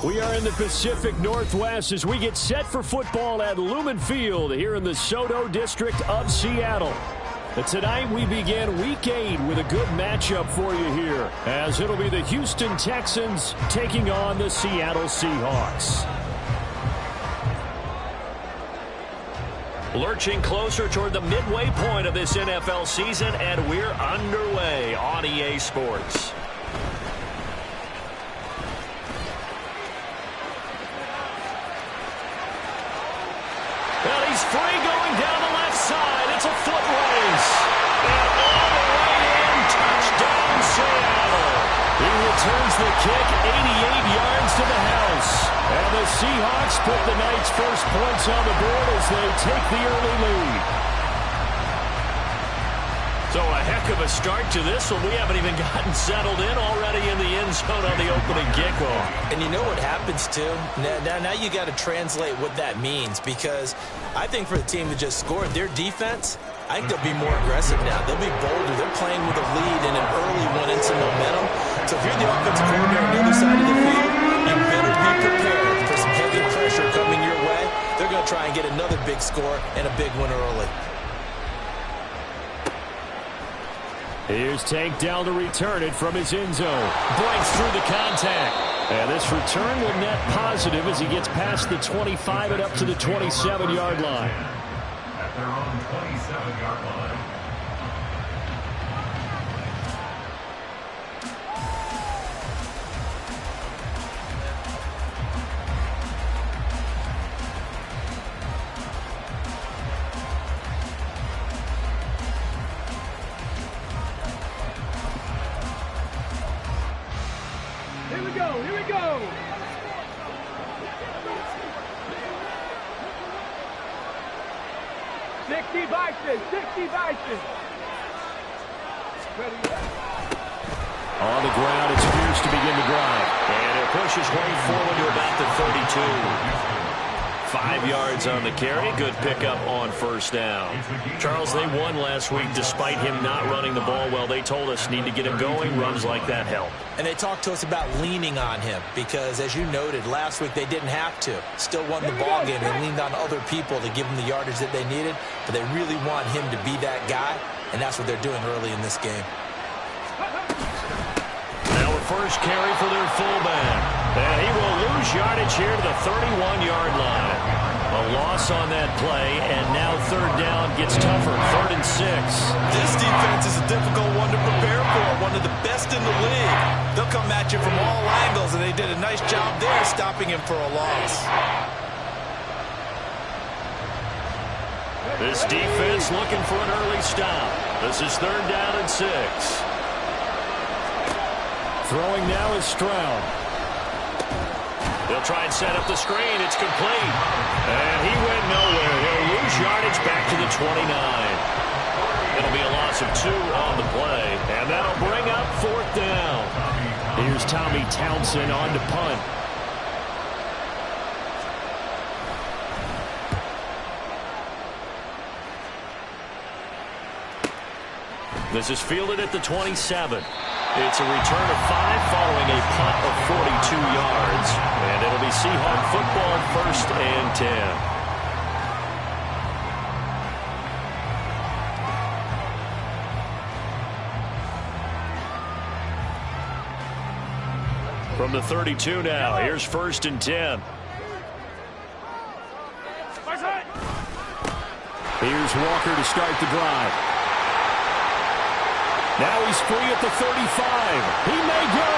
We are in the Pacific Northwest as we get set for football at Lumen Field here in the Soto District of Seattle. But tonight we begin Week 8 with a good matchup for you here, as it'll be the Houston Texans taking on the Seattle Seahawks. Lurching closer toward the midway point of this NFL season, and we're underway on EA Sports. Well, he's free going down the left side. It's a foot race. And all the way in, touchdown Seattle. He returns the kick 88 yards to the house. And the Seahawks put the night's first points on the board as they take the early lead. So a heck of a start to this one. We haven't even gotten settled in already in the end zone on the opening kickoff. And you know what happens, too? Now you got to translate what that means, because I think for the team that just scored, their defense, I think they'll be more aggressive now. They'll be bolder. They're playing with a lead and an early one and some momentum. So if you're the offensive coordinator on the other side of the field, you better be prepared for some heavy pressure coming your way. They're going to try and get another big score and a big one early. Here's Tank down to return it from his end zone. Breaks through the contact. And this return will net positive as he gets past the 25 and up to the 27-yard line. At their own 27-yard line. Here we go. 60 Vikings. On the ground, it's Pierce to begin the drive. And it pushes way forward to about the 32. 5 yards on the carry. Good pickup on first down. Charles, they won last week despite him not running the ball well. They told us need to get him going. Runs like that help. And they talked to us about leaning on him because, as you noted, last week they didn't have to. Still won the ball game. They leaned on other people to give them the yardage that they needed, but they really want him to be that guy, and that's what they're doing early in this game. Now a first carry for their fullback. And he will lose yardage here to the 31-yard line. A loss on that play, and now third down gets tougher. 3rd and 6. This defense is a difficult one to prepare for, one of the best in the league. They'll come at you from all angles, and they did a nice job there stopping him for a loss. This defense looking for an early stop. This is 3rd down and 6. Throwing now is Stroud. They'll try and set up the screen. It's complete. And he went nowhere. He'll lose yardage back to the 29. It'll be a loss of 2 on the play. And that'll bring up 4th down. Here's Tommy Townsend on to punt. This is fielded at the 27. It's a return of 5 following a punt of 42 yards. And it'll be Seahawk football, 1st and 10. From the 32 now, here's 1st and 10. Here's Walker to start the drive. Now he's free at the 35. He may go.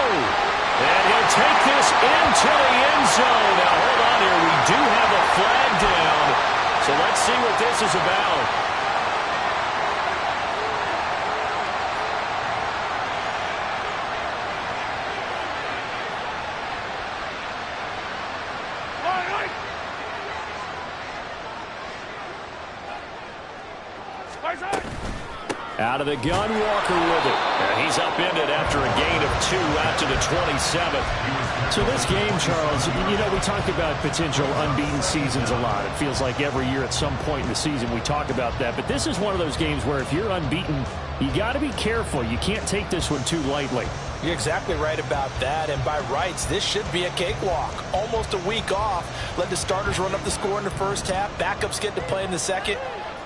And he'll take this into the end zone. Now, hold on here. We do have a flag down. So let's see what this is about. Out of the gun, Walker with it. And he's upended after a gain of 2 out to the 27th. So this game, Charles, you know, we talk about potential unbeaten seasons a lot. It feels like every year at some point in the season we talk about that. But this is one of those games where if you're unbeaten, you got to be careful. You can't take this one too lightly. You're exactly right about that, and by rights, this should be a cakewalk. Almost a week off. Let the starters run up the score in the first half. Backups get to play in the second.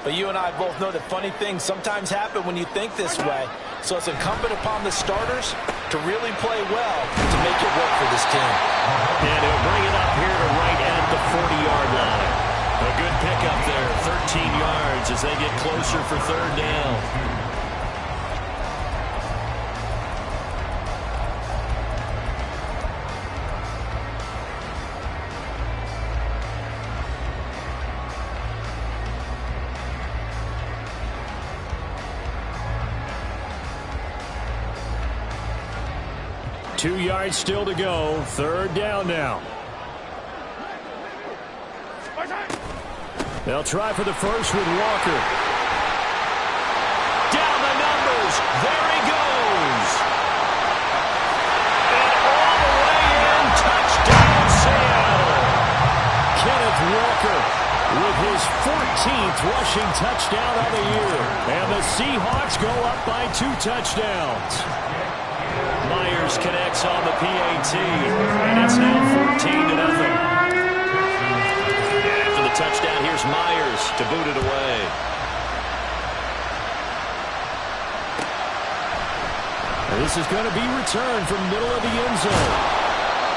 But you and I both know that funny things sometimes happen when you think this way. So it's incumbent upon the starters to really play well to make it work for this team. And he'll bring it up here to right at the 40-yard line. A good pickup there, 13 yards as they get closer for third down. Two yards still to go. Third down now. They'll try for the first with Walker. Down the numbers. There he goes. And all the way in. Touchdown, Seattle. Kenneth Walker with his 14th rushing touchdown of the year. And the Seahawks go up by 2 touchdowns. Myers connects on the PAT, and it's now 14-0. After the touchdown, here's Myers to boot it away. This is going to be returned from middle of the end zone.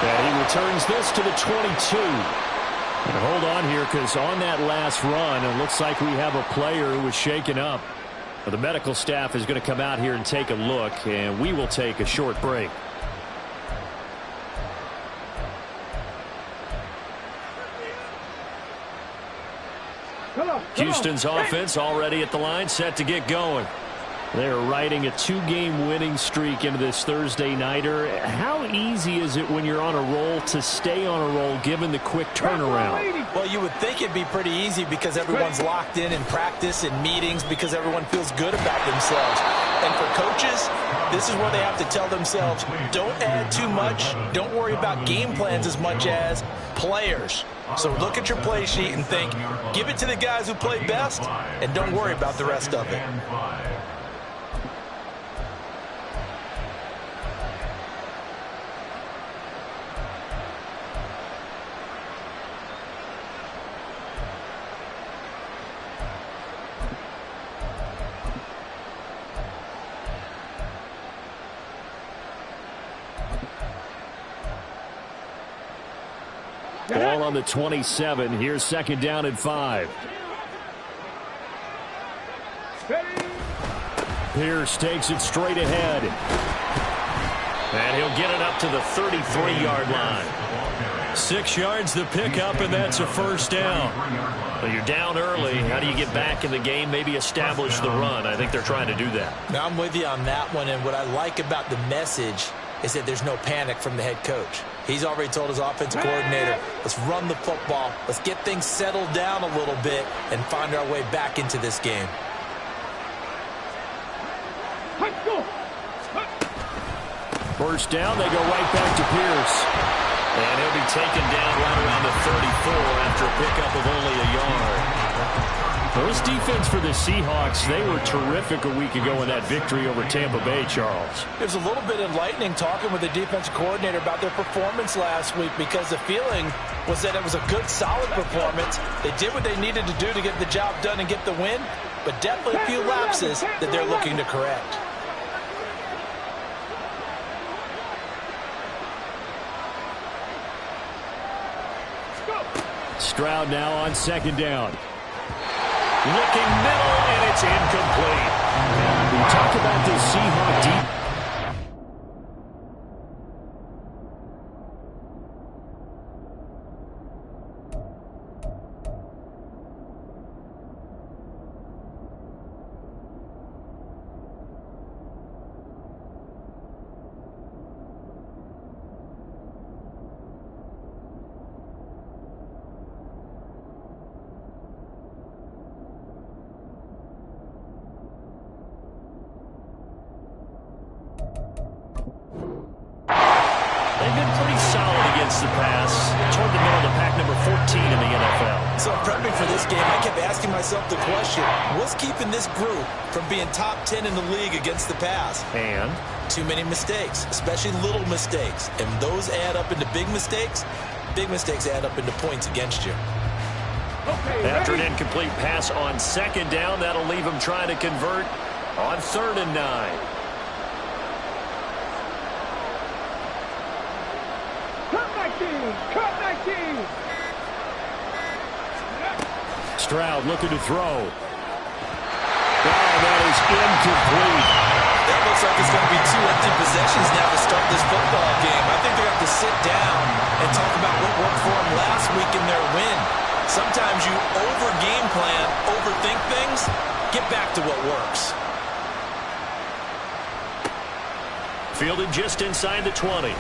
And he returns this to the 22. And hold on here, because on that last run, it looks like we have a player who was shaken up. The medical staff is going to come out here and take a look, and we will take a short break. Houston's offense already at the line, set to get going. They're riding a 2-game winning streak into this Thursday nighter. How easy is it when you're on a roll to stay on a roll given the quick turnaround? Well, you would think it'd be pretty easy because everyone's locked in practice and meetings because everyone feels good about themselves. And for coaches, this is where they have to tell themselves, don't add too much. Don't worry about game plans as much as players. So look at your play sheet and think, give it to the guys who play best and don't worry about the rest of it. Ball on the 27. Here's second down and 5. Pierce takes it straight ahead. And he'll get it up to the 33-yard line. 6 yards the pickup, and that's a first down. Well, you're down early. How do you get back in the game? Maybe establish the run. I think they're trying to do that. Now, I'm with you on that one, and what I like about the message is that there's no panic from the head coach. He's already told his offensive coordinator, let's run the football, let's get things settled down a little bit and find our way back into this game. First down, they go right back to Pierce. And he'll be taken down right around the 34 after a pickup of only a yard. Well, this defense for the Seahawks, they were terrific a week ago in that victory over Tampa Bay, Charles. It was a little bit enlightening talking with the defensive coordinator about their performance last week because the feeling was that it was a good, solid performance. They did what they needed to do to get the job done and get the win, but definitely a few lapses that they're looking to correct. Stroud now on second down. Looking middle, and it's incomplete. We talked about the Seahawks defense. against the pass toward the middle of the pack, number 14 in the NFL. So prepping for this game, I kept asking myself the question, what's keeping this group from being top 10 in the league against the pass? And? Too many mistakes, especially little mistakes. And those add up into big mistakes. Big mistakes add up into points against you. Okay, after ready? an incomplete pass on second down, that'll leave him trying to convert on 3rd and 9. Cut my team! Cut my team! Stroud looking to throw. That is incomplete. That looks like it's going to be 2 empty possessions now to start this football game. I think they're going to have to sit down and talk about what worked for them last week in their win. Sometimes you over-game plan, overthink things. Get back to what works. Fielded just inside the 20.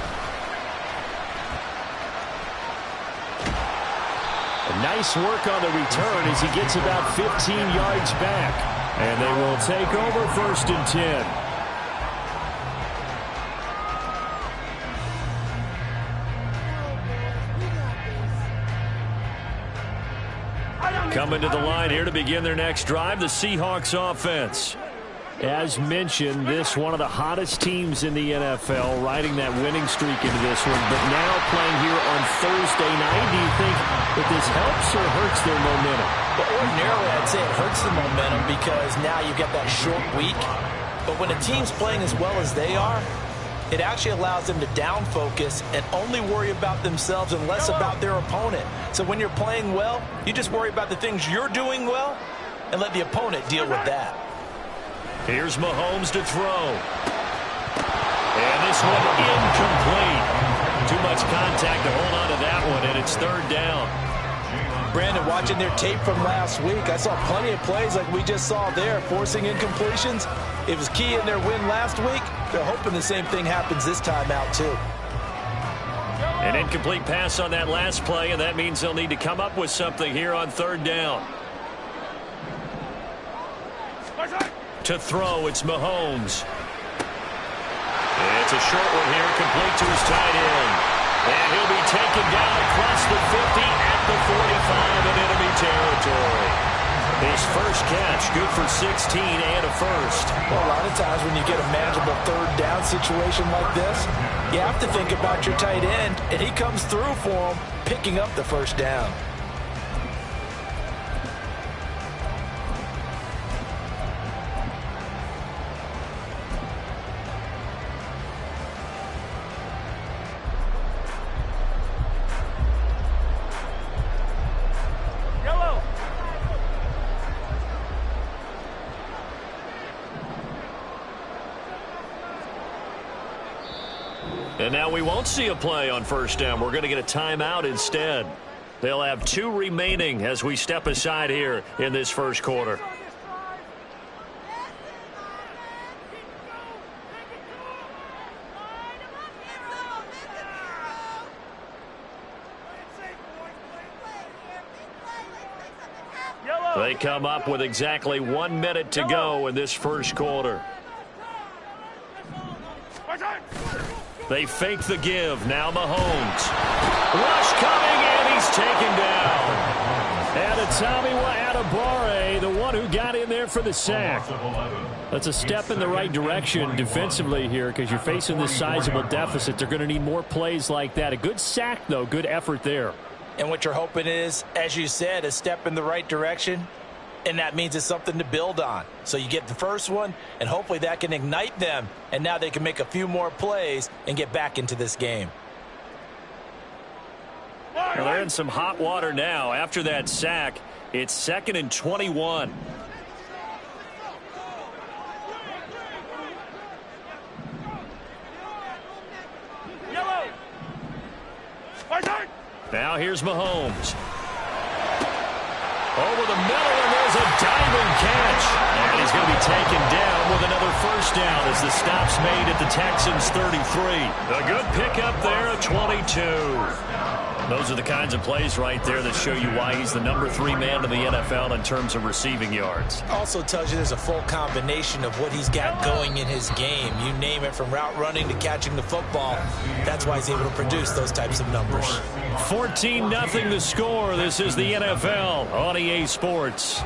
Nice work on the return as he gets about 15 yards back. And they will take over 1st and 10. Coming to the line here to begin their next drive, the Seahawks offense. As mentioned, this one of the hottest teams in the NFL, riding that winning streak into this one, but now playing here on Thursday night. Do you think that this helps or hurts their momentum? Well, ordinarily, I'd say it hurts the momentum because now you've got that short week. But when a team's playing as well as they are, it actually allows them to down focus and only worry about themselves and less about their opponent. So when you're playing well, you just worry about the things you're doing well and let the opponent deal with that. Here's Mahomes to throw. And this one incomplete. Too much contact to hold on to that one, and it's 3rd down. Brandon, watching their tape from last week, I saw plenty of plays like we just saw there, forcing incompletions. It was key in their win last week. They're hoping the same thing happens this time out, too. An incomplete pass on that last play, and that means they'll need to come up with something here on 3rd down. To throw, it's Mahomes. It's a short one here, complete to his tight end. And he'll be taken down across the 50 at the 45 in enemy territory. His first catch, good for 16 and a first. Well, a lot of times when you get a manageable 3rd down situation like this, you have to think about your tight end, and he comes through for him, picking up the 1st down. And now we won't see a play on 1st down. We're going to get a timeout instead. They'll have 2 remaining as we step aside here in this 1st quarter. They come up with exactly 1 minute to go in this 1st quarter. They fake the give. Now Mahomes. Rush coming, and he's taken down. And it's Tommy Adebawore, the one who got in there for the sack. That's a step in the right direction defensively here because you're facing this sizable deficit. They're going to need more plays like that. A good sack, though. Good effort there. And what you're hoping is, as you said, a step in the right direction. And that means it's something to build on. So you get the first one, and hopefully that can ignite them. And now they can make a few more plays and get back into this game. Well, they're in some hot water now. After that sack, it's 2nd and 21. Now here's Mahomes. Over the middle, and there's a diving catch. And he's going to be taken down with another 1st down as the stop's made at the Texans' 33. A good pickup there at 22. Those are the kinds of plays right there that show you why he's the number 3 man in the NFL in terms of receiving yards. Also tells you there's a full combination of what he's got going in his game. You name it, from route running to catching the football. That's why he's able to produce those types of numbers. 14-0 the score. This is the NFL on EA Sports.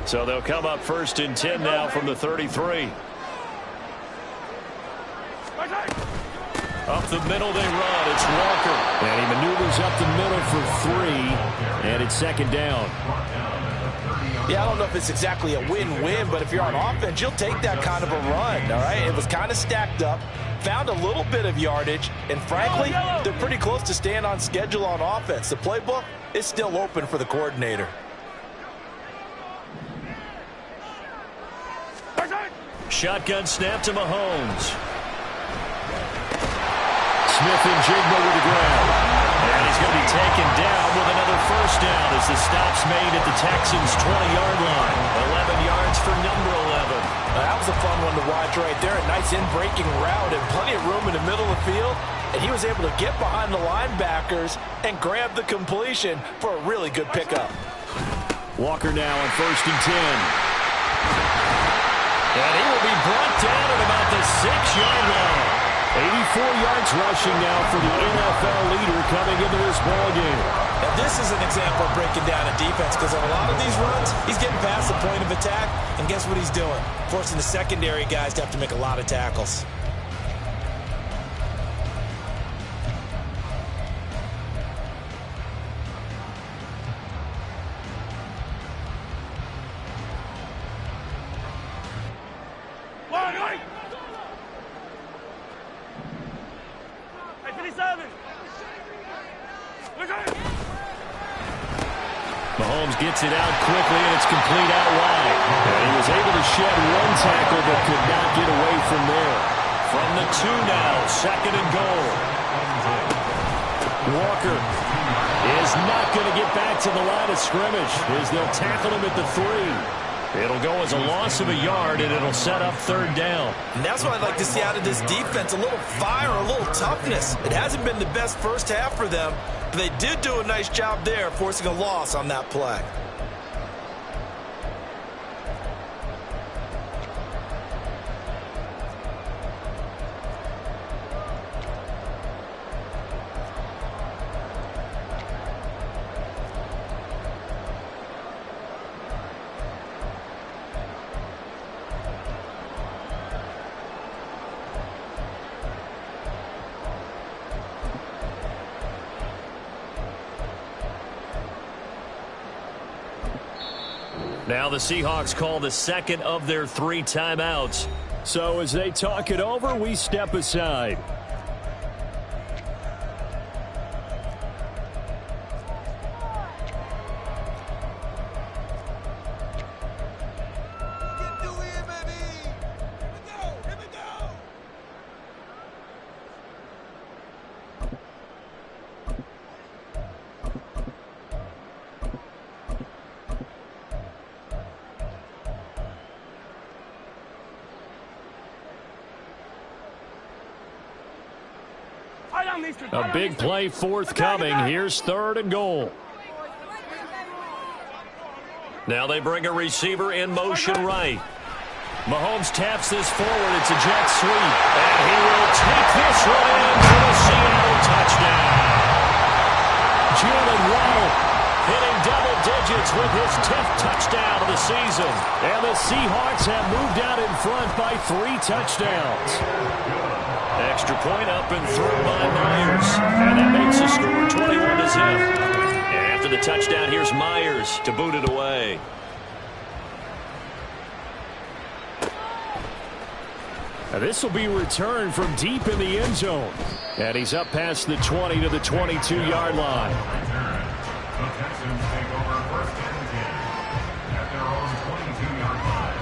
So they'll come up 1st and 10 now from the 33. Up the middle they run. It's Walker. And he maneuvers up the middle for 3. And it's 2nd down. Yeah, I don't know if it's exactly a win-win, but if you're on offense, you'll take that kind of a run, all right? It was kind of stacked up, found a little bit of yardage, and frankly, they're pretty close to staying on schedule on offense. The playbook is still open for the coordinator. Shotgun snap to Mahomes. Smith and Jigba with the ground. And he's going to be taken down with another 1st down as the stop's made at the Texans' 20-yard line. 11 yards for number 11. That was a fun one to watch right there. A nice in-breaking route and plenty of room in the middle of the field. And he was able to get behind the linebackers and grab the completion for a really good pickup. Walker now on 1st and 10. And he will be brought down at about the 6-yard line. 84 yards rushing now for the NFL leader coming into this ballgame. Now this is an example of breaking down a defense, because on a lot of these runs, he's getting past the point of attack, and guess what he's doing? Forcing the secondary guys to have to make a lot of tackles. Mahomes gets it out quickly, and it's complete out wide. And he was able to shed 1 tackle, but could not get away from there. From the 2 now, 2nd and goal. Walker is not going to get back to the line of scrimmage as they'll tackle him at the 3. It'll go as a loss of a yard, and it'll set up 3rd down. And that's what I'd like to see out of this defense, a little fire, a little toughness. It hasn't been the best first half for them, but they did do a nice job there, forcing a loss on that play. Now the Seahawks call the 2nd of their 3 timeouts. So as they talk it over, we step aside. A big play forthcoming. Here's 3rd and goal. Now they bring a receiver in motion right. Mahomes taps this forward. It's a jet sweep. And he will take this one in for the Seattle touchdown. Jalen Waddle hitting double digits with his 10th touchdown of the season. And the Seahawks have moved out in front by 3 touchdowns. Extra point up and through by Myers. And that makes the score 21-0. And after the touchdown, here's Myers to boot it away. Now this will be returned from deep in the end zone. And he's up past the 20 to the 22-yard line. The Texans take over 1st and 10 at their own 22-yard line.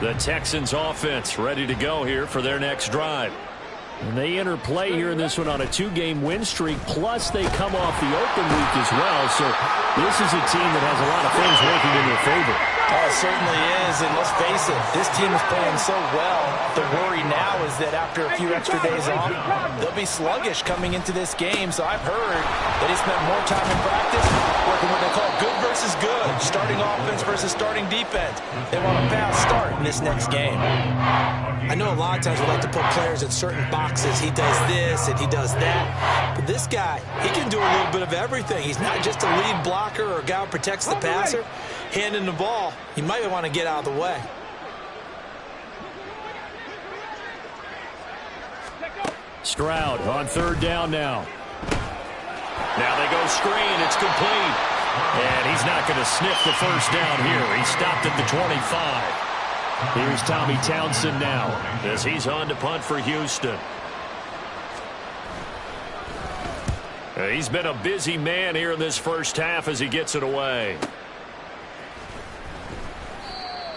The Texans offense ready to go here for their next drive. And they enter play here in this one on a 2-game win streak, plus they come off the open week as well. So this is a team that has a lot of things working in their favor. Oh, it certainly is, and let's face it, this team is playing so well. The worry now is that after a few extra days off, they'll be sluggish coming into this game. So I've heard that he spent more time in practice working what they call good versus good, starting offense versus starting defense. They want a fast start in this next game. I know a lot of times we like to put players in certain boxes. He does this and he does that. But this guy, he can do a little bit of everything. He's not just a lead blocker or a guy who protects the passer. Handing the ball, he might want to get out of the way. Stroud on 3rd down now. Now they go screen. It's complete. And he's not going to sniff the first down here. He stopped at the 25. Here's Tommy Townsend now as he's on to punt for Houston. He's been a busy man here in this first half as he gets it away.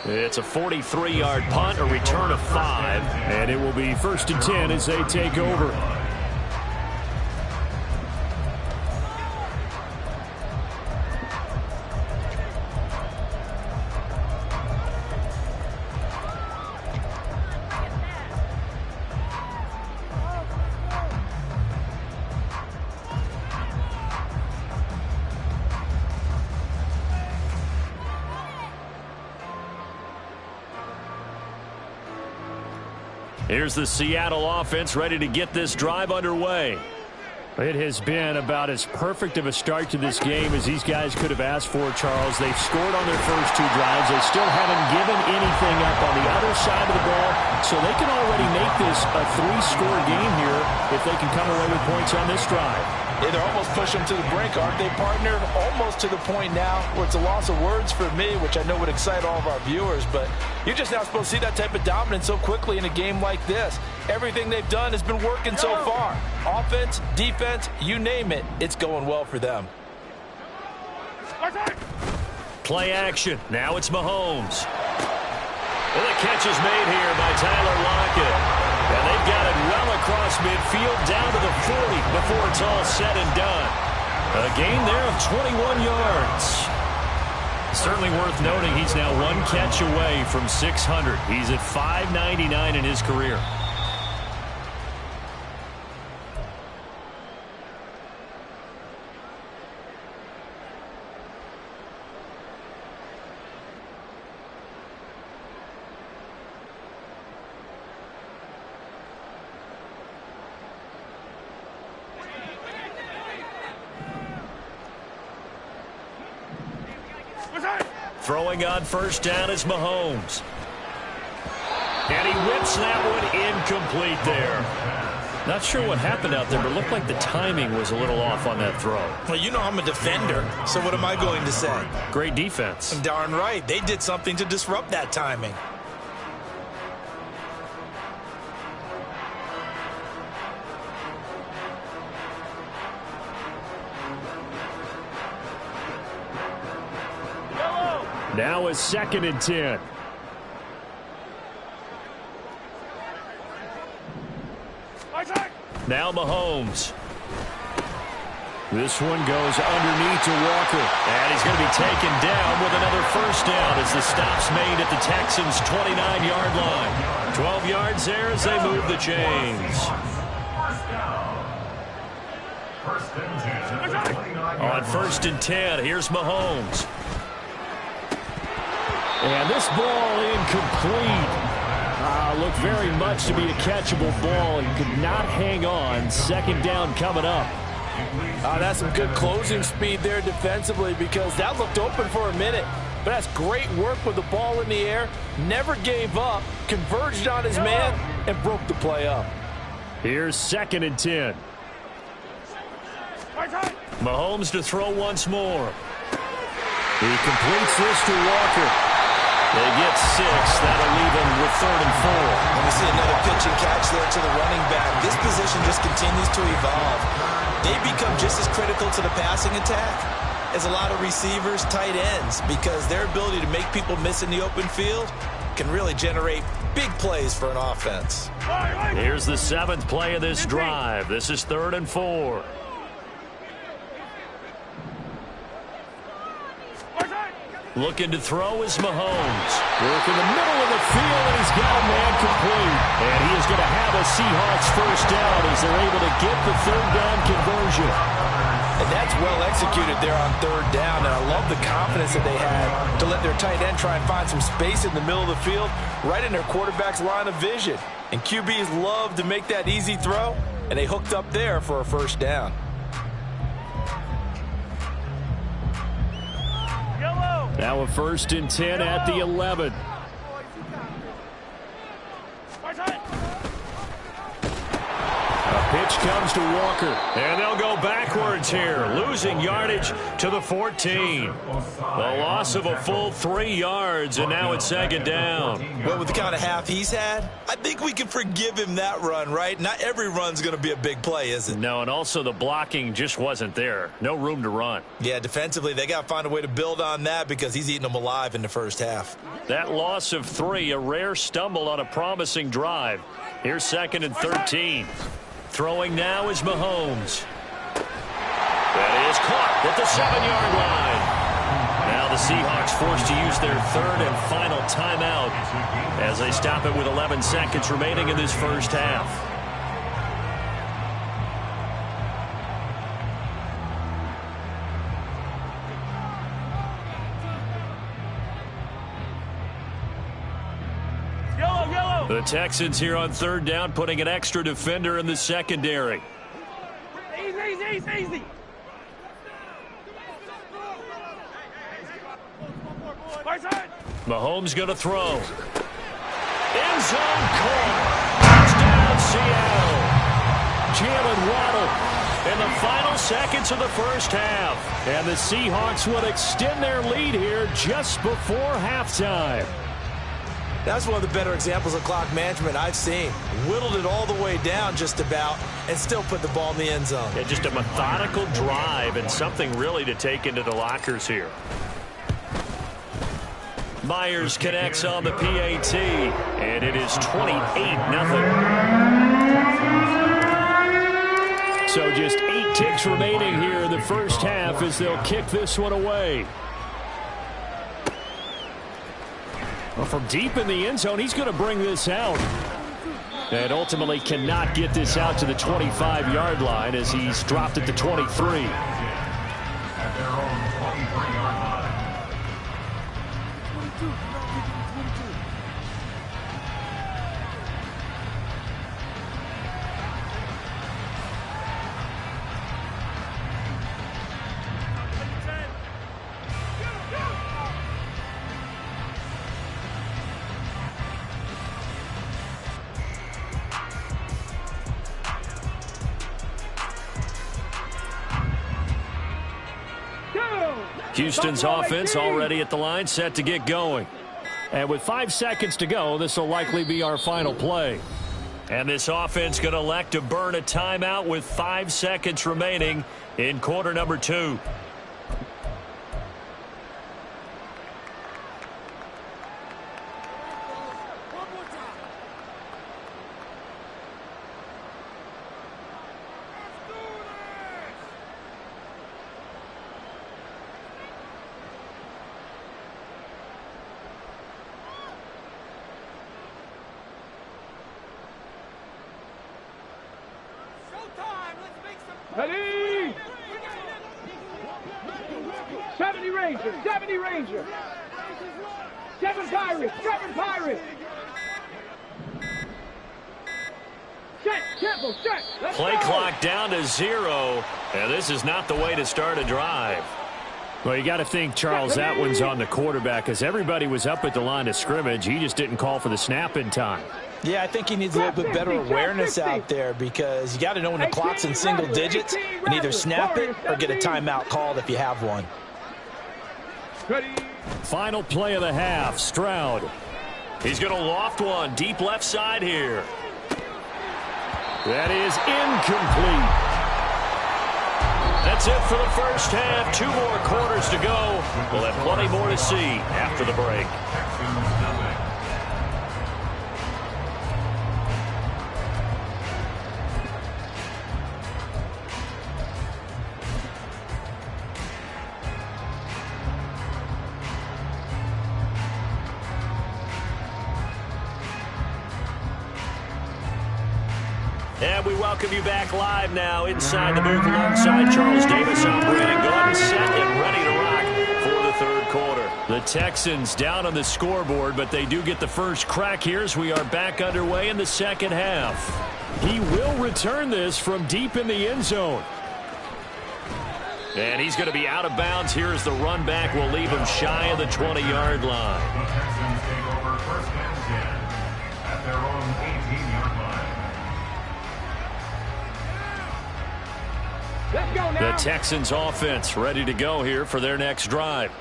It's a 43-yard punt, a return of 5, and it will be 1st and 10 as they take over. Here's the Seattle offense ready to get this drive underway. It has been about as perfect of a start to this game as these guys could have asked for, Charles. They've scored on their first 2 drives. They still haven't given anything up on the other side of the ball, so they can already make this a 3-score game here if they can come away with points on this drive. Yeah, they're almost pushing them to the brink, aren't they, partner? Almost to the point now where it's a loss of words for me, which I know would excite all of our viewers, but you're just not supposed to see that type of dominance so quickly in a game like this. Everything they've done has been working so far. Offense, defense, you name it, it's going well for them. Play action. Now it's Mahomes. And the catch is made here by Tyler Lockett. And they've got it well across midfield down to the 40 before it's all said and done. A gain there of 21 yards. Certainly worth noting he's now 1 catch away from 600. He's at 599 in his career. Throwing on 1st down is Mahomes. And he whips that one incomplete there. Not sure what happened out there, but it looked like the timing was a little off on that throw. Well, you know I'm a defender, so what am I going to say? Great defense. Darn right. They did something to disrupt that timing. Now it's 2nd and 10. Now Mahomes. This one goes underneath to Walker. And he's going to be taken down with another 1st down as the stop's made at the Texans' 29-yard line. 12 yards there as they move the chains. On 1st and 10, here's Mahomes. And this ball incomplete. Looked very much to be a catchable ball. He could not hang on. 2nd down coming up. That's some good closing speed there defensively because that looked open for a minute. But that's great work with the ball in the air. Never gave up. Converged on his man and broke the play up. Here's 2nd and 10. Mahomes to throw once more. He completes this to Walker. They get 6. That'll leave them with 3rd and 4. And we see another pitch and catch there to the running back. This position just continues to evolve. They become just as critical to the passing attack as a lot of receivers, tight ends, because their ability to make people miss in the open field can really generate big plays for an offense. Here's the 7th play of this drive. This is 3rd and 4. Looking to throw is Mahomes. Work in the middle of the field, and he's got a man complete. And he is going to have a Seahawks first down as they're able to get the 3rd down conversion. And that's well executed there on 3rd down. And I love the confidence that they had to let their tight end try and find some space in the middle of the field, right in their quarterback's line of vision. And QBs love to make that easy throw, and they hooked up there for a first down. Now a 1st and 10 at the 11. A pitch comes to Walker, and they'll go backwards here, losing yardage to the 14. The loss of a full 3 yards, and now it's 2nd down. Well, with the kind of half he's had, I think we can forgive him that run, right? Not every run's going to be a big play, is it? No, and also the blocking just wasn't there. No room to run. Yeah, defensively, they got to find a way to build on that because he's eating them alive in the first half. That loss of 3, a rare stumble on a promising drive. Here's 2nd and 13. Throwing now is Mahomes. That is caught at the 7-yard line. Now the Seahawks forced to use their 3rd and final timeout as they stop it with 11 seconds remaining in this first half. The Texans here on 3rd down, putting an extra defender in the secondary. Easy. Mahomes going to throw. End zone call. Touchdown, Seattle. Jalen Waddle in the final seconds of the first half. And the Seahawks will extend their lead here just before halftime. That's one of the better examples of clock management I've seen. Whittled it all the way down just about and still put the ball in the end zone. Yeah, just a methodical drive and something really to take into the lockers here. Myers connects on the PAT, and it is 28-0. So just 8 ticks remaining here in the first half as they'll kick this one away. Well, from deep in the end zone, he's going to bring this out. And ultimately cannot get this out to the 25-yard line as he's dropped at the 23. At their own 23-yard line. Houston's offense already at the line, set to get going. And with 5 seconds to go, this will likely be our final play. And this offense going to elect to burn a timeout with 5 seconds remaining in quarter number 2. Ready? 70 Ranger, 70 Ranger. 7 Pirates, 7 Pirates. Set, tempo, set. Let's Play go. clock down to 0, and this is not the way to start a drive. Well, you got to think, Charles, that one's on the quarterback because everybody was up at the line of scrimmage. He just didn't call for the snap in time. Yeah, I think he needs a little bit better awareness out there because you got to know when the clock's in single digits and either snap it or get a timeout called if you have one. Ready? Final play of the half, Stroud. He's going to loft one deep left side here. That is incomplete. That's it for the first half. 2 more quarters to go. We'll have plenty more to see after the break. Texans 0. And we welcome you back live now inside the booth alongside Charles Davis. I'm Brandon Gaudin, set and ready to rock for the third quarter. The Texans down on the scoreboard, but they do get the first crack here as we are back underway in the second half. He will return this from deep in the end zone. And he's going to be out of bounds here as the run back will leave him shy of the 20-yard line. The Texans take over first and 10 at their own 18-yard line. Let's go now. The Texans offense ready to go here for their next drive.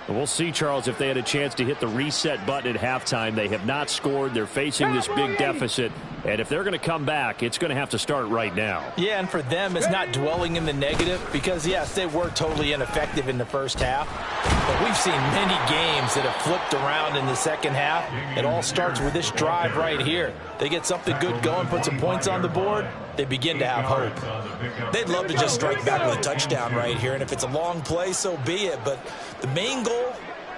We'll see, Charles, if they had a chance to hit the reset button at halftime. They have not scored. They're facing this big deficit. And if they're going to come back, it's going to have to start right now. Yeah, and for them, it's not dwelling in the negative because, yes, they were totally ineffective in the first half. But we've seen many games that have flipped around in the second half. It all starts with this drive right here. They get something good going, put some points on the board, they begin to have hope. They'd love to just strike back with a touchdown right here, and if it's a long play, so be it. But the main goal,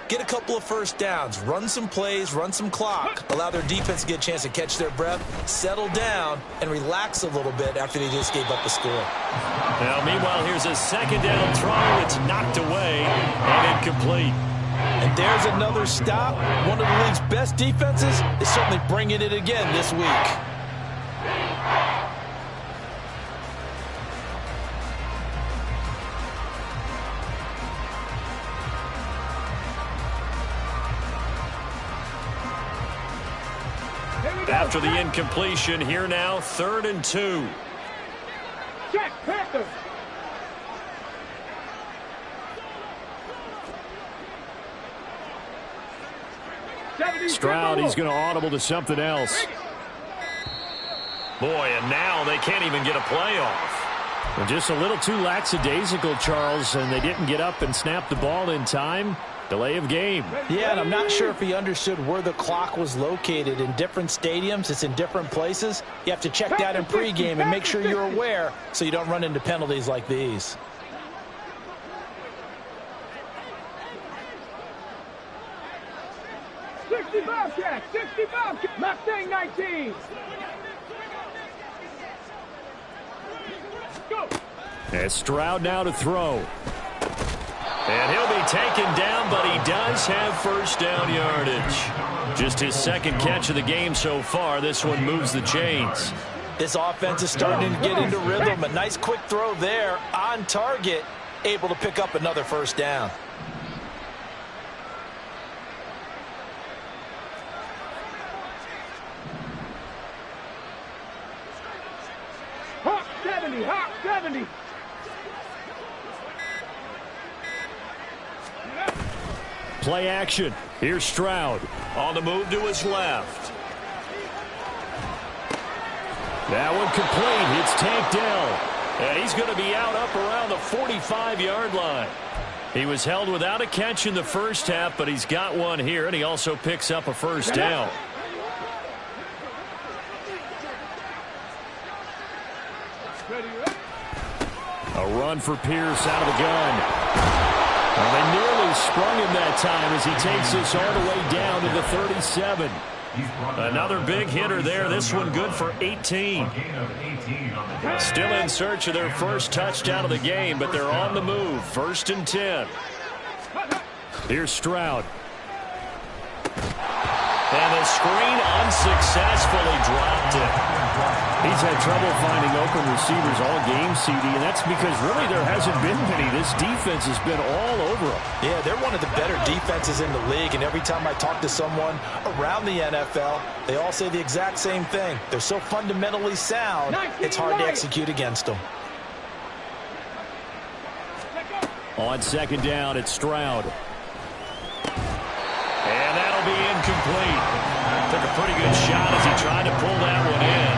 get a couple of first downs, run some plays, run some clock, allow their defense to get a chance to catch their breath, settle down, and relax a little bit after they just gave up the score. Now, meanwhile, here's a second down throw. It's knocked away and incomplete. And there's another stop. One of the league's best defenses is certainly bringing it again this week. After the incompletion, here now, 3rd and 2. Check, Panthers. Stroud, he's going to audible to something else. Boy, and now they can't even get a play off. Well, just a little too lackadaisical, Charles, and they didn't get up and snap the ball in time. Delay of game. Yeah, and I'm not sure if he understood where the clock was located. In different stadiums, it's in different places. You have to check that in pregame and make sure you're aware so you don't run into penalties like these. Check, 65 check. Mustang 19. Go. And Stroud now to throw. And he'll be taken down, but he does have first down yardage. Just his second catch of the game so far. This one moves the chains. This offense is starting to get into rhythm. A nice quick throw there on target, able to pick up another first down. Hawk 70, Hawk 70. Play action. Here's Stroud. On the move to his left. That one complete. It's tanked down. And he's going to be out up around the 45-yard line. He was held without a catch in the first half, but he's got one here, and he also picks up a first down. A run for Pierce out of the gun. Well, they nearly sprung him that time as he takes this all the way down to the 37. Another big hitter there. This one good for 18. Still in search of their first touchdown of the game, but they're on the move. 1st and 10. Here's Stroud. And the screen unsuccessfully dropped it. He's had trouble finding open receivers all game, CD, and that's because really there hasn't been many. This defense has been all over them. Yeah, they're one of the better defenses in the league, and every time I talk to someone around the NFL, they all say the exact same thing. They're so fundamentally sound, it's hard to execute against them. On second down, it's Stroud. And that'll be incomplete. Took a pretty good shot as he tried to pull that one in.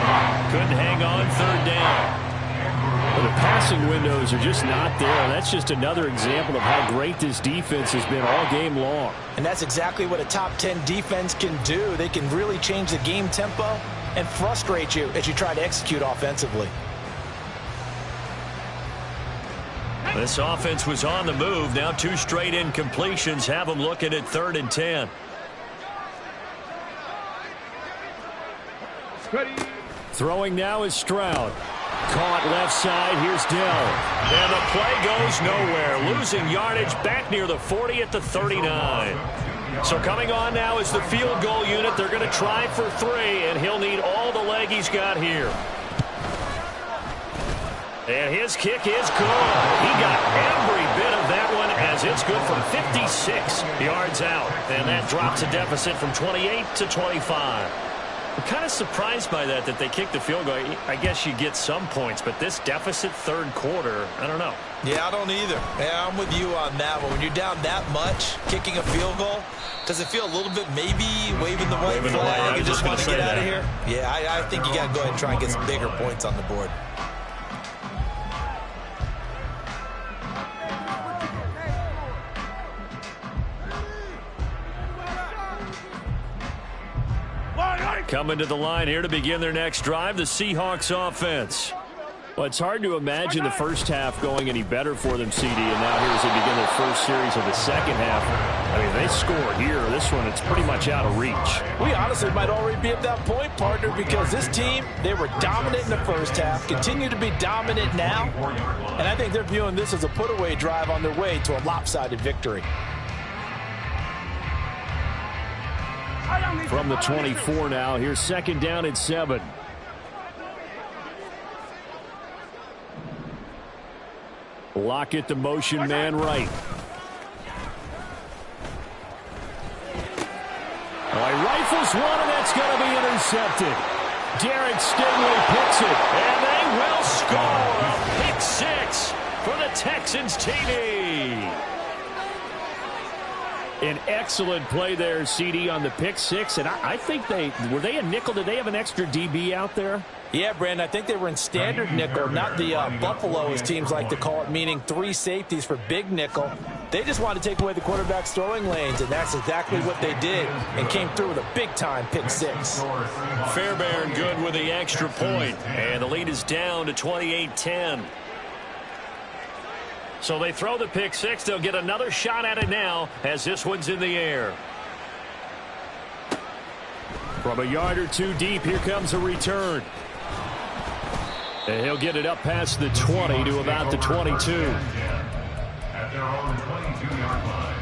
Couldn't hang on 3rd down. Well, the passing windows are just not there. That's just another example of how great this defense has been all game long. And that's exactly what a top 10 defense can do. They can really change the game tempo and frustrate you as you try to execute offensively. This offense was on the move. Now 2 straight incompletions have them looking at 3rd and 10. Ready. Throwing now is Stroud. Caught left side. Here's Dell. And the play goes nowhere. Losing yardage back near the 40 at the 39. So coming on now is the field goal unit. They're going to try for 3, and he'll need all the leg he's got here. And his kick is good. He got every bit of that one as it's good from 56 yards out. And that drops a deficit from 28 to 25. I'm kind of surprised by that they kicked the field goal. I guess you get some points, but this deficit third quarter, I don't know. Yeah, I don't either. Yeah, I'm with you on that one. When you're down that much, kicking a field goal, does it feel a little bit maybe waving the white flag? You just want to get out of here? Yeah, I think you got to go ahead and try and get some bigger points on the board. Coming to the line here to begin their next drive, the Seahawks offense. Well, it's hard to imagine the first half going any better for them, CD, and now here as they begin their first series of the second half. I mean, they score here. This one, it's pretty much out of reach. We honestly might already be at that point, partner, because this team, they were dominant in the first half, continue to be dominant now, and I think they're viewing this as a put-away drive on their way to a lopsided victory. From the 24 now, here's second down and 7. Lockett, the motion man right. Oh, he rifles one, and that's going to be intercepted. Derek Stingley picks it. And they will score a pick 6 for the Texans TD. An excellent play there, CD, on the pick 6. And I think were they a nickel? Did they have an extra DB out there? Yeah, Brandon, I think they were in standard nickel, not the Buffalo, as teams like to call it, meaning 3 safeties for big nickel. They just wanted to take away the quarterback's throwing lanes, and that's exactly what they did, and came through with a big-time pick 6. Fairbairn good with the extra point, and the lead is down to 28-10. So they throw the pick 6. They'll get another shot at it now as this one's in the air. From a yard or 2 deep, here comes a return. And he'll get it up past the 20 to about the 22. At their own 22-yard line.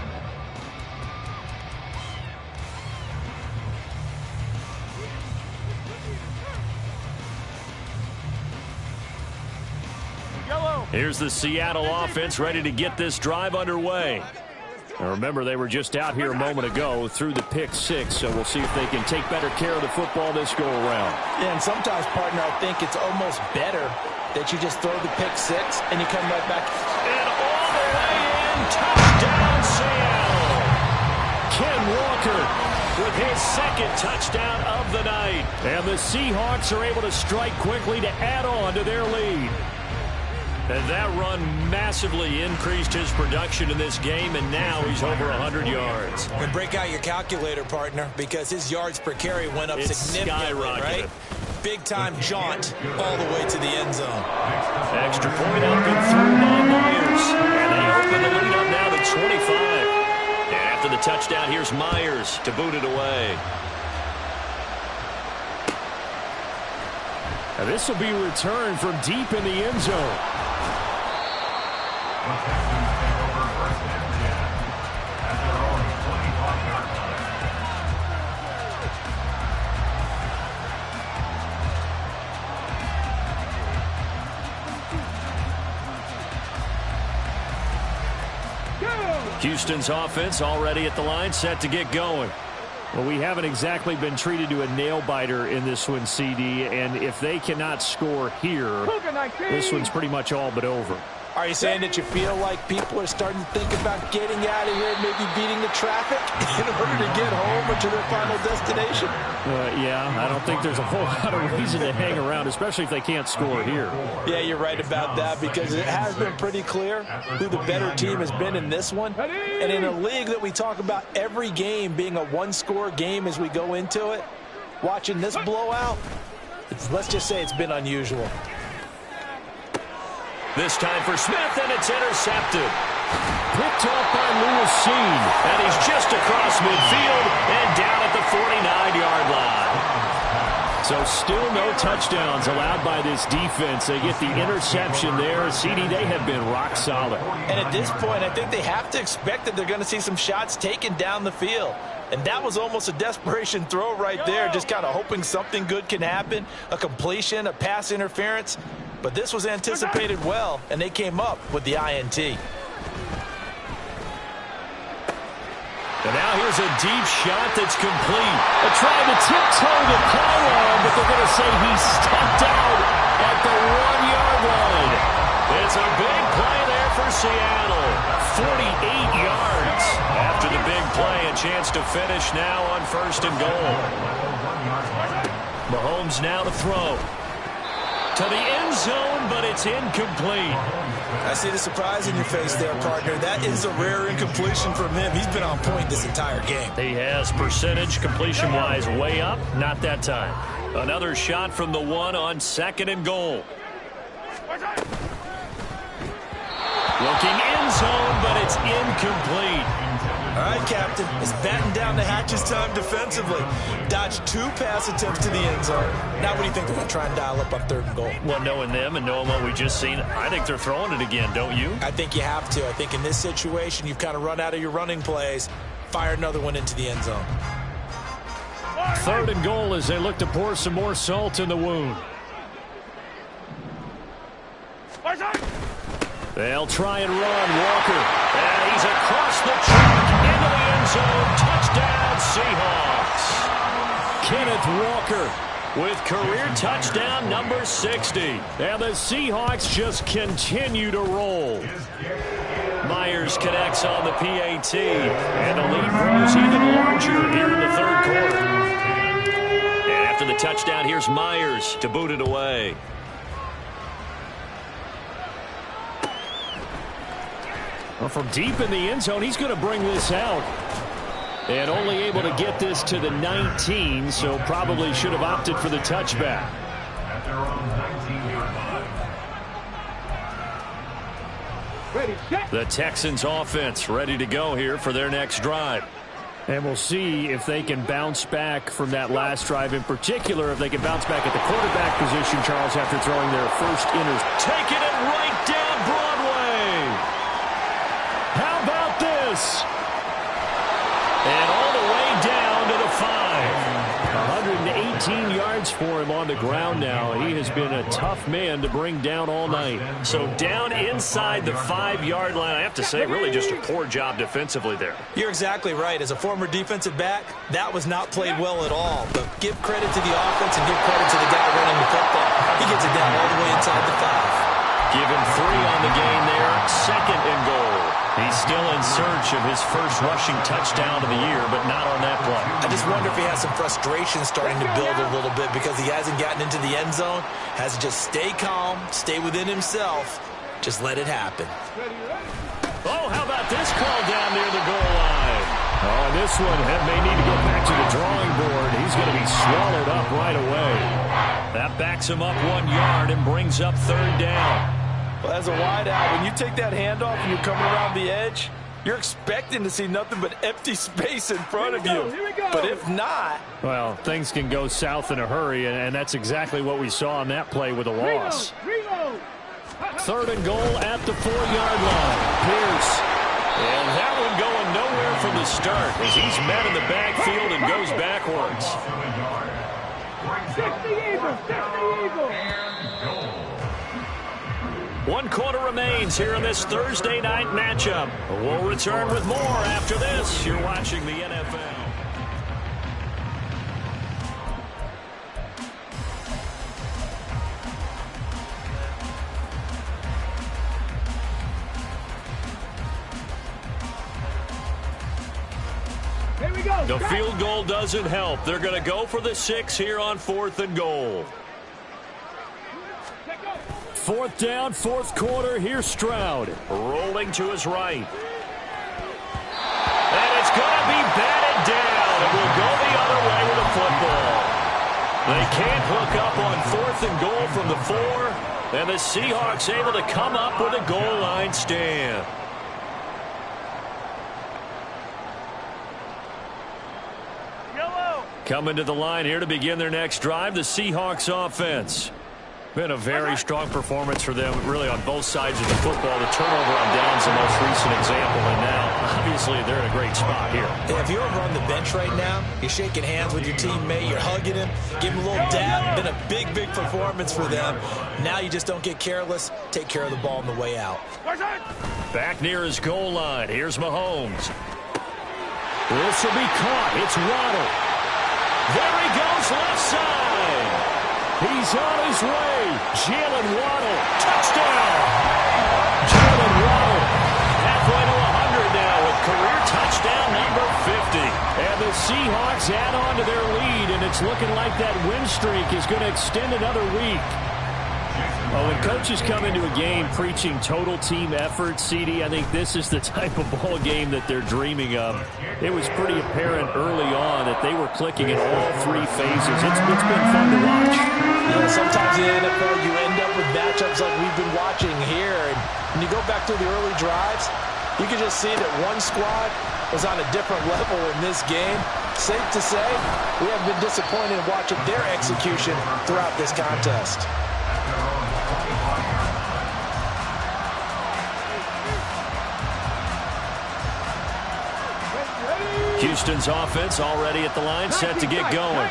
Here's the Seattle offense ready to get this drive underway. Now remember, they were just out here a moment ago through the pick 6, so we'll see if they can take better care of the football this go-around. Yeah, and sometimes, partner, I think it's almost better that you just throw the pick 6 and you come right back. And all the way in, touchdown Seattle. Ken Walker With his second touchdown of the night. And the Seahawks are able to strike quickly to add on to their lead. And that run massively increased his production in this game, and now he's over 100 yards. And break out your calculator, partner, because his yards per carry went up significantly, right? Big-time jaunt all the way to the end zone. Extra point up and through by Myers. And they open the lead up now to 25. And after the touchdown, here's Myers to boot it away. Now this will be returned from deep in the end zone. The Texans take over first and 10 at their own 25-yard line. Houston's offense already at the line, set to get going. Well, we haven't exactly been treated to a nail-biter in this one, CD, and if they cannot score here, this one's pretty much all but over. Are you saying that you feel like people are starting to think about getting out of here, maybe beating the traffic in order to get home or to their final destination? Yeah, I don't think there's a whole lot of reason to hang around, especially if they can't score here. Yeah, you're right about that, because it has been pretty clear who the better team has been in this one. And in a league that we talk about every game being a one-score game as we go into it, watching this blowout, let's just say it's been unusual. This time for Smith, and it's intercepted. Picked off by Lewis Seen. And he's just across midfield and down at the 49-yard line. So still no touchdowns allowed by this defense. They get the interception there. CD, they have been rock solid. And at this point, I think they have to expect that they're going to see some shots taken down the field. And that was almost a desperation throw right there, just kind of hoping something good can happen, a completion, a pass interference. But this was anticipated well, and they came up with the INT. And now here's a deep shot that's complete. They're trying to tiptoe the pylon, but they're going to say he stepped out at the 1-yard line. It's a big play there for Seattle. 48 yards. After the big play, a chance to finish now on 1st and goal. Mahomes now to throw. To the end zone, but it's incomplete. I see the surprise in your face there, partner. That is a rare incompletion from him. He's been on point this entire game. He has percentage completion-wise way up. Not that time. Another shot from the 1 on 2nd and goal. Looking end zone, but it's incomplete. All right, Captain. It's batten down the hatches time defensively. Dodged 2 pass attempts to the end zone. Now what do you think they're going to try and dial up on 3rd and goal? Well, knowing them and knowing what we just seen, I think they're throwing it again, don't you? I think you have to. I think in this situation, you've kind of run out of your running plays. Fire another one into the end zone. 3rd and goal as they look to pour some more salt in the wound. They'll try and run. Walker. And he's across the track into the end zone. Touchdown, Seahawks. Kenneth Walker with career touchdown number 60. And the Seahawks just continue to roll. Myers connects on the PAT. And the lead grows even larger here in the 3rd quarter. And after the touchdown, here's Myers to boot it away. Well, from deep in the end zone, he's going to bring this out. And only able to get this to the 19, so probably should have opted for the touchback. At their own 19-yard line. Ready, set. The Texans offense ready to go here for their next drive. And we'll see if they can bounce back from that last drive, in particular if they can bounce back at the quarterback position, Charles, after throwing their first interception. Taking it right down Broadway. How about this? And all the way down to the 5. 118 yards for him on the ground now. He has been a tough man to bring down all night. So down inside the 5-yard line, I have to say, really just a poor job defensively there. You're exactly right. As a former defensive back, that was not played well at all. But give credit to the offense and give credit to the guy running the football. He gets it down all the way inside the 5. Give him 3 on the game there. 2nd and goal. He's still in search of his first rushing touchdown of the year, but not on that play. I just wonder if he has some frustration starting to build a little bit because he hasn't gotten into the end zone. Has to just stay calm, stay within himself, just let it happen. Oh, how about this call down near the goal line? Oh, and this one may need to go back to the drawing board. He's going to be swallowed up right away. That backs him up 1 yard and brings up 3rd down. Well, as a wideout, when you take that handoff and you're coming around the edge, you're expecting to see nothing but empty space in front of you. But if not... Well, things can go south in a hurry, and that's exactly what we saw on that play with a loss. Reload. 3rd and goal at the 4-yard line. Pierce. And that one going nowhere from the start as he's met in the backfield and goes backwards. 60 Eagles. 60 Eagles. 1 quarter remains here in this Thursday night matchup. We'll return with more after this. You're watching the NFL. Here we go. The field goal doesn't help. They're going to go for the 6 here on 4th and goal. 4th down, 4th quarter. Here's Stroud rolling to his right. And it's going to be batted down. It will go the other way with the football. They can't hook up on 4th and goal from the 4. And the Seahawks able to come up with a goal line stand. Coming to the line here to begin their next drive, the Seahawks offense. Been a very strong performance for them, really, on both sides of the football. The turnover on downs the most recent example, and now, obviously, they're in a great spot here. Yeah, if you're over on the bench right now, you're shaking hands with your teammate, you're hugging him, give him a little dab. Been a big, big performance for them. Now you just don't get careless. Take care of the ball on the way out. Back near his goal line. Here's Mahomes. This will be caught. It's Waddle. There he goes, left side. He's on his way. Jalen Waddle. Touchdown. Jalen Waddle. Halfway to 100 now with career touchdown number 50. And the Seahawks add on to their lead, and it's looking like that win streak is going to extend another week. Well, when coaches come into a game preaching total team effort, CD, I think this is the type of ball game that they're dreaming of. It was pretty apparent early on that they were clicking in all three phases. It's been fun to watch. Yeah, sometimes in the NFL you end up with matchups like we've been watching here. And when you go back to the early drives, you can just see that one squad was on a different level in this game. Safe to say, we have been disappointed in watching their execution throughout this contest. Houston's offense already at the line, set to get going.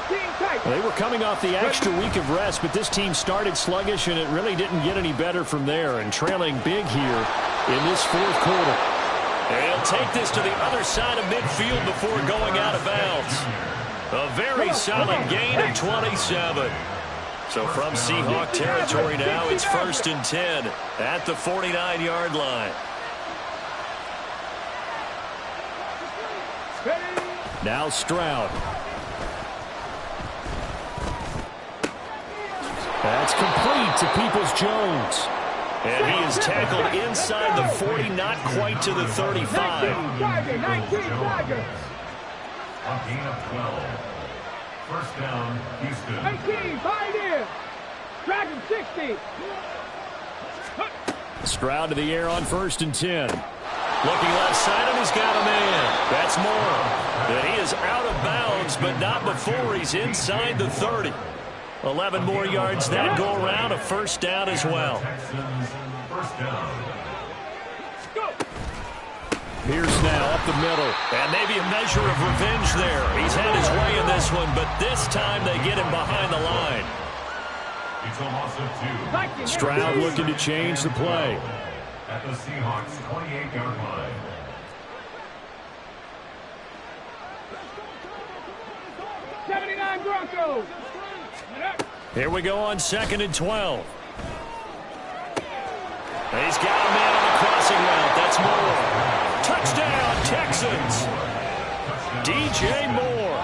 They were coming off the extra week of rest, but this team started sluggish, and it really didn't get any better from there, and trailing big here in this fourth quarter. They'll take this to the other side of midfield before going out of bounds. A very solid gain of 27. So from Seahawk territory now, it's 1st and 10 at the 49-yard line. Now Stroud. That's complete to Peoples-Jones. And he is tackled inside the 40, not quite to the 35. A gain of 12. First down, Houston. 19, find in. Dragon 60. Stroud to the air on 1st and 10. Looking left side, and he's got a man. That's Moore. And he is out of bounds, but not before he's inside the 30. 11 more yards that go around, a first down as well. Texans, first down. Pierce now up the middle, and maybe a measure of revenge there. He's had his way in this one, but this time they get him behind the line. It's a loss of 2. Stroud looking to change the play. At the Seahawks 28-yard line. Broncos. Here we go on 2nd and 12. He's got a man on the crossing route. That's Moore. Touchdown, Texans. DJ Moore.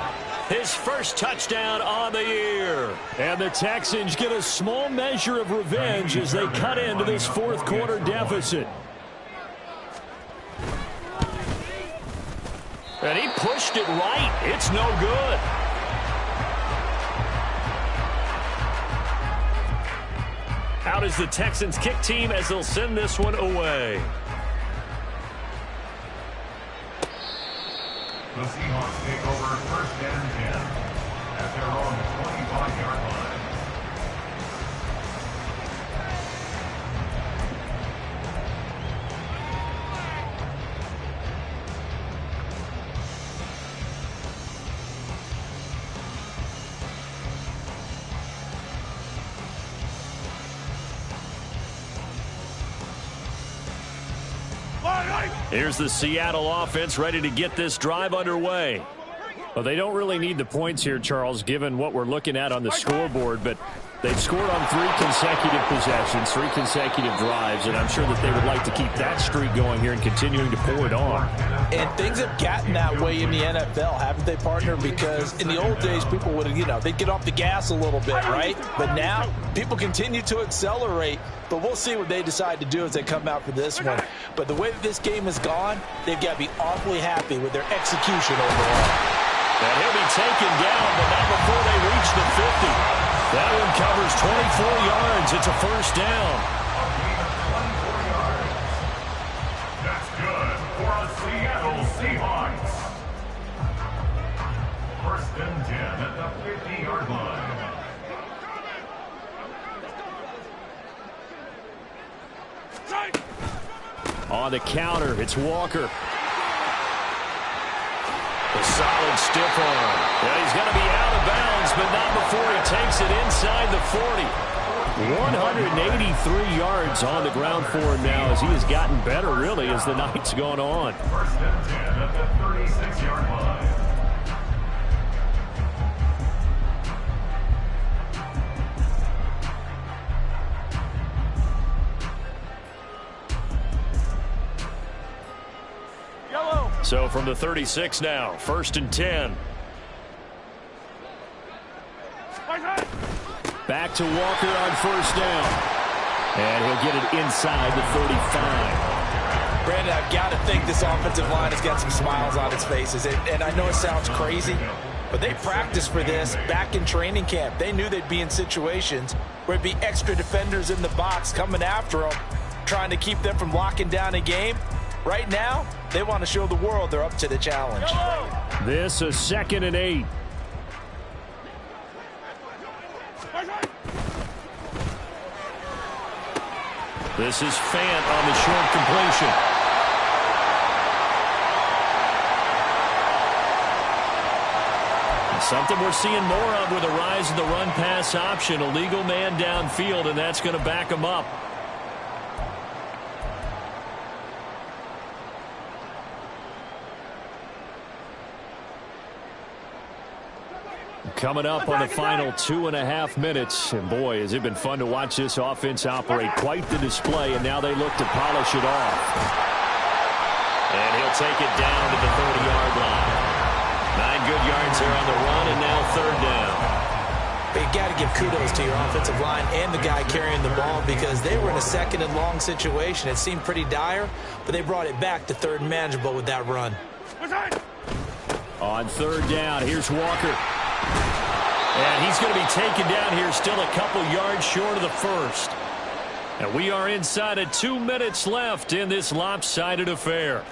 His first touchdown on the year. And the Texans get a small measure of revenge as they cut into this fourth quarter deficit. And he pushed it right. It's no good. Out is the Texans kick team as they'll send this one away. The Seahawks take over 1st and 10 at their own 25-yard line. Here's the Seattle offense ready to get this drive underway. Well, they don't really need the points here, Charles, given what we're looking at on the scoreboard, but they've scored on 3 consecutive possessions, 3 consecutive drives, and I'm sure that they would like to keep that streak going here and continuing to pour it on. And things have gotten that way in the NFL, haven't they, partner? Because in the old days, people would, they'd get off the gas a little bit, right? But now, people continue to accelerate, but we'll see what they decide to do as they come out for this one. But the way that this game has gone, they've got to be awfully happy with their execution overall. And he'll be taken down, but not before they reach the 50. That one covers 24 yards. It's a first down. That's good for the Seattle Seahawks. 1st and 10 on the counter. It's Walker. A solid stiff arm. Yeah, he's going to be out of bounds, but not before he takes it inside the 40. 183 yards on the ground for him now as he has gotten better, really, as the night's gone on. First and 10 at the 36-yard line. So from the 36 now, first and 10. Back to Walker on first down. And he'll get it inside the 35. Brandon, I've got to think this offensive line has got some smiles on its faces. And I know it sounds crazy, but they practiced for this back in training camp. They knew they'd be in situations where it'd be extra defenders in the box coming after them, trying to keep them from locking down a game. Right now, they want to show the world they're up to the challenge. This is 2nd and 8. This is Fant on the short completion. Something we're seeing more of with a rise in the run-pass option. A legal man downfield, and that's going to back him up. Coming up on the final 2.5 minutes. And boy, has it been fun to watch this offense operate. Quite the display, and now they look to polish it off. And he'll take it down to the 30-yard line. 9 good yards here on the run, and now third down. But you got to give kudos to your offensive line and the guy carrying the ball, because they were in a 2nd and long situation. It seemed pretty dire, but they brought it back to 3rd and manageable with that run. On 3rd down, here's Walker. And he's going to be taken down here, still a couple yards short of the first. And we are inside of 2 minutes left in this lopsided affair.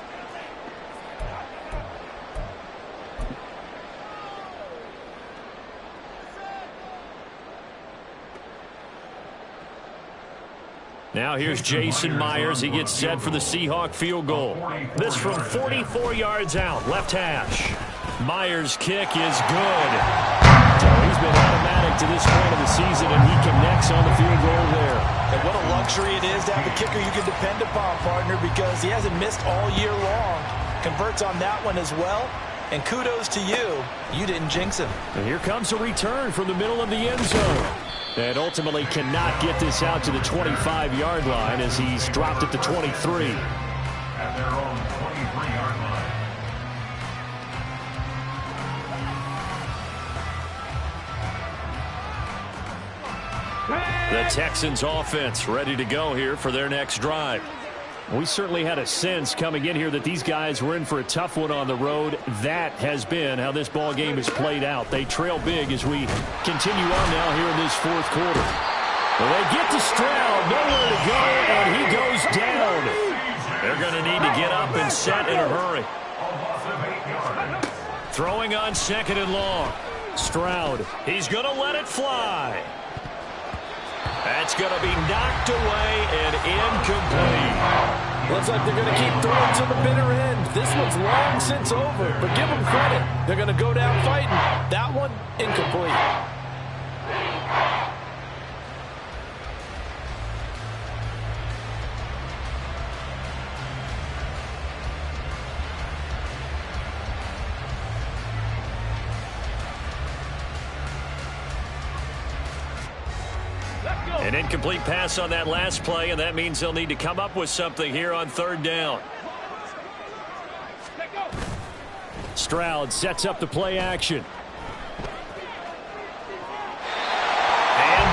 Now here's Jason Myers. He gets set for the Seahawk field goal. This from 44 yards out, left hash. Myers' kick is good. So he's been automatic to this point of the season, and he connects on the field goal there. And what a luxury it is to have a kicker you can depend upon, partner, because he hasn't missed all year long. Converts on that one as well. And kudos to you. You didn't jinx him. And here comes a return from the middle of the end zone. And ultimately cannot get this out to the 25-yard line as he's dropped at the 23. At their own 23-yard line. The Texans offense ready to go here for their next drive. We certainly had a sense coming in here that these guys were in for a tough one on the road. That has been how this ball game has played out. They trail big as we continue on now here in this 4th quarter. Well, they get to Stroud, nowhere to go, and he goes down. They're going to need to get up and set in a hurry. Throwing on 2nd and long. Stroud, he's going to let it fly. That's going to be knocked away and incomplete. Looks like they're going to keep throwing to the bitter end. This one's long since over, but give them credit. They're going to go down fighting. That one, incomplete. An incomplete pass on that last play, and that means they'll need to come up with something here on 3rd down. Stroud sets up the play action. And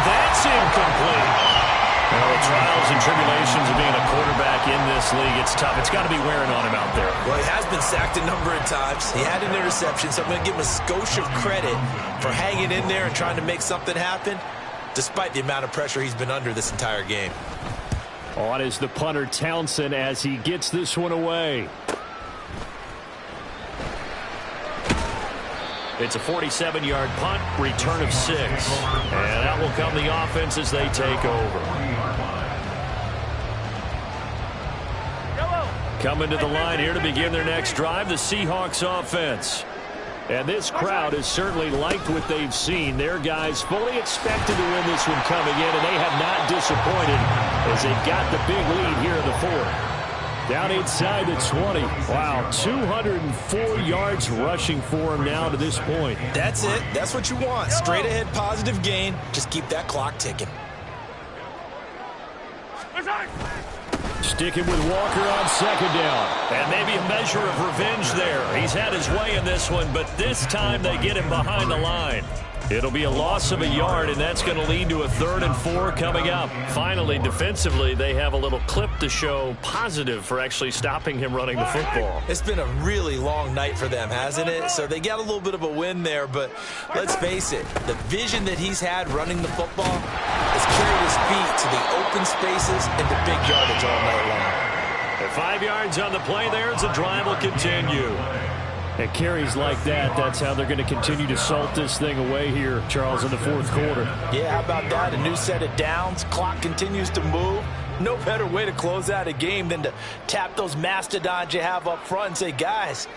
that's incomplete. Well, the trials and tribulations of being a quarterback in this league, it's tough. It's got to be wearing on him out there. Well, he has been sacked a number of times. He had an interception, so I'm going to give him a skosh of credit for hanging in there and trying to make something happen, despite the amount of pressure he's been under this entire game. On is the punter Townsend as he gets this one away. It's a 47-yard punt, return of 6. And that will come the offense as they take over. Coming to the line here to begin their next drive, the Seahawks offense. And this crowd has certainly liked what they've seen. Their guys fully expected to win this one coming in, and they have not disappointed as they've got the big lead here in the fourth. Down inside the 20. Wow, 204 yards rushing for him now to this point. That's it. That's what you want. Straight ahead positive gain. Just keep that clock ticking. Sticking with Walker on second down. And maybe a measure of revenge there. He's had his way in this one, but this time they get him behind the line. It'll be a loss of a yard, and that's going to lead to a 3rd and 4 coming up. Finally, defensively, they have a little clip to show positive for actually stopping him running the football. It's been a really long night for them, hasn't it? So they got a little bit of a win there, but let's face it, the vision that he's had running the football has carried his feet to the open spaces and the big yardage all night long. And 5 yards on the play there as the drive will continue. And carries like that, that's how they're going to continue to salt this thing away here, Charles, in the fourth quarter. Yeah, how about that? A new set of downs. Clock continues to move. No better way to close out a game than to tap those mastodons you have up front and say, guys,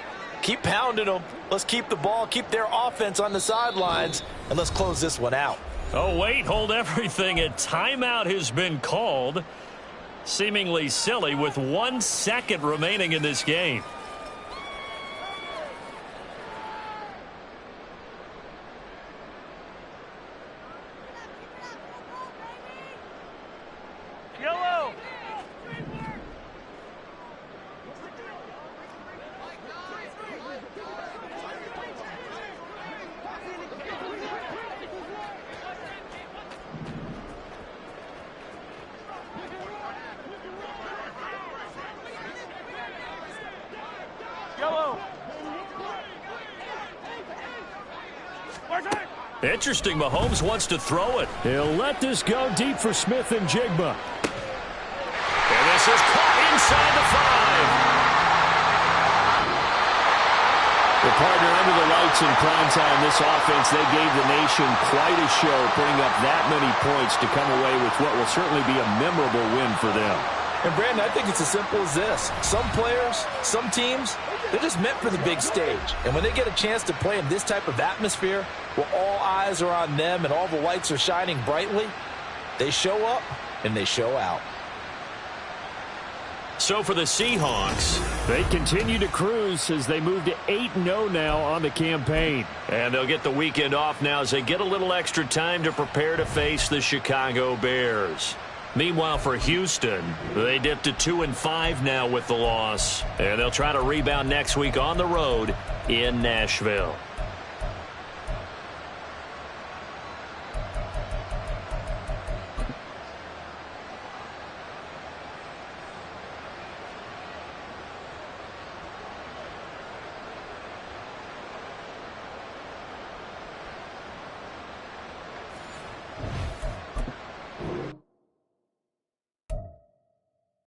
keep pounding them. Let's keep the ball, keep their offense on the sidelines, and let's close this one out. Oh, wait, hold everything. A timeout has been called. Seemingly silly with 1 second remaining in this game. Interesting, Mahomes wants to throw it. He'll let this go deep for Smith and Jigba. And this is caught inside the 5. The partner under the lights in primetime, this offense, they gave the nation quite a show, putting up that many points to come away with what will certainly be a memorable win for them. And, Brandon, I think it's as simple as this. Some players, some teams, they're just meant for the big stage. And when they get a chance to play in this type of atmosphere where all eyes are on them and all the lights are shining brightly, they show up and they show out. So for the Seahawks, they continue to cruise as they move to 8-0 now on the campaign. And they'll get the weekend off now as they get a little extra time to prepare to face the Chicago Bears. Meanwhile, for Houston, they dipped to 2-5 now with the loss. And they'll try to rebound next week on the road in Nashville.